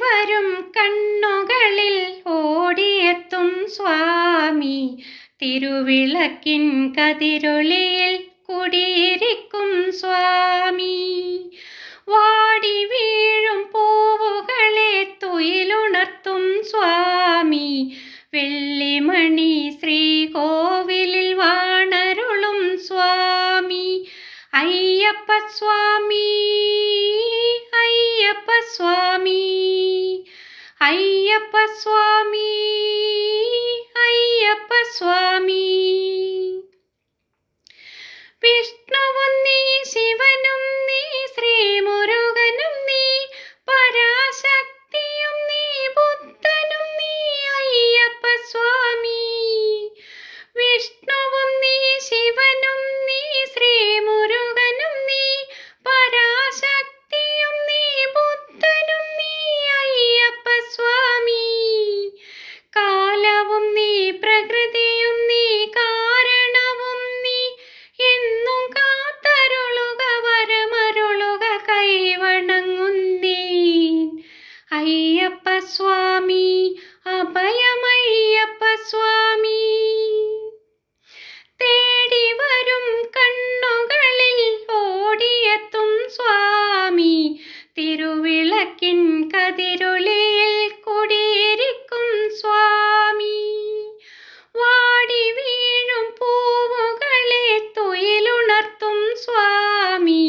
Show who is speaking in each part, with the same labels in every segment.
Speaker 1: വരും കണ്ണുകളിൽ ഓടിയെത്തും സ്വാമി. തിരുവിളക്കിൻ കതിരൊളിയിൽ കുടിയിരിക്കും സ്വാമി. വാടി വീഴും പൂവുകളെ തുയിലുണർത്തും സ്വാമി. വെള്ളിമണി ശ്രീകോവിലിൽ വാണരുളും സ്വാമി. അയ്യപ്പ സ്വാമി, അയ്യപ്പ സ്വാമി, അയ്യപ്പ സ്വാമി, അയ്യപ്പ സ്വാമി. വിഷ്ണുവും നീ, ശിവനും നീ, ശ്രീമുരുകനും നീ, പരാശക്തിയും നീ, ബുദ്ധനും നീ, അയ്യപ്പ സ്വാമി. വിഷ്ണുവും നീ, ശിവനും നീ, ശ്രീമുരുകനും നീ, പരാശക്തിയും നീ, ബുദ്ധനും നീ, അയ്യപ്പ സ്വാമി. കാലവും നീ, പ്രകൃതിയും നീ, കാരണവും നീ, എന്നും കാത്തരുളുക, വരമരുളുക, കൈവണങ്ങുന്നീൻ അയ്യപ്പ സ്വാമി. അഭയമയ്യപ്പ സ്വാമി. തേടി വരും കണ്ണുകളിൽ ഓടിയെത്തും സ്വാമി. തിരുവിളക്കിൻ കതിരൊളിയിൽ കുടിയിരിക്കും സ്വാമി. വാടി വീഴും പൂവുകളെ തുയിലുണർത്തും സ്വാമി.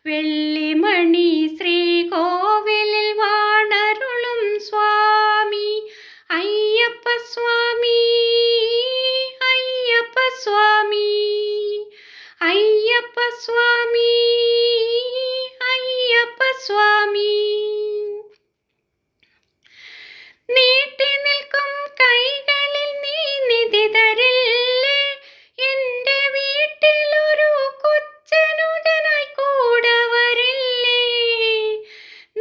Speaker 1: വെള്ളിമണി ശ്രീകോവിലിൽ വാണരുളും സ്വാമി. അയ്യപ്പ സ്വാമി, അയ്യപ്പ സ്വാമി, അയ്യപ്പ സ്വാമി, അയ്യപ്പ സ്വാമി. നീട്ടി നിൽക്കും കൈകളിൽ നീ നിധി തരില്ലേ? എൻ്റെ വീട്ടിലൊരു കൊച്ചനുജനായി കൂടെ വരില്ലേ?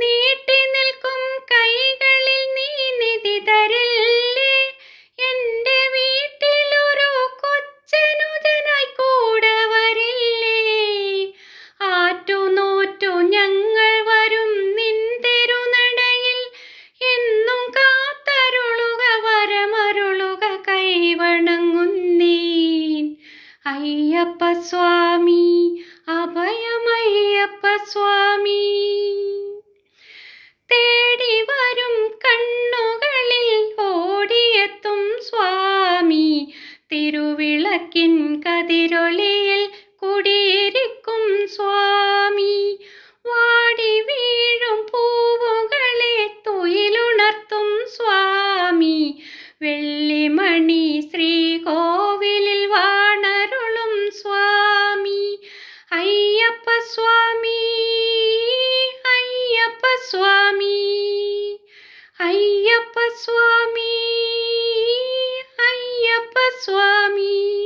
Speaker 1: നീട്ടി നിൽക്കും കൈകളിൽ നീ നിധി തരില്ലേ? എൻ്റെ വീട്ടിലൊരു കൊച്ചനുജനായി കൂടെ വരില്ലേ? ആറ്റുനോറ്റു ഞങ്ങൾ വരും നിൻ തിരുനടയിൽ, എന്നും കാത്തരുളുക, വരമരുളുക, കൈവണങ്ങുന്നീൻ അയ്യപ്പ സ്വാമി. അഭയമയ്യപ്പ സ്വാമി. തേടി വരും കണ്ണുകളിൽ ഓടിയെത്തും സ്വാമി. തിരുവിളക്കിൻ കതിരൊളിയിൽ കുടിയിരിക്കും സ്വാമി. വാടി വീഴും പൂവുകളെ തുയിലുണർത്തും സ്വാമി. വെള്ളിമണി ശ്രീകോവിലിൽ വാണരുളും സ്വാമി. അയ്യപ്പ സ്വാമി, അയ്യപ്പ സ്വാമി, അയ്യപ്പ സ്വാമി, അയ്യപ്പ സ്വാമി.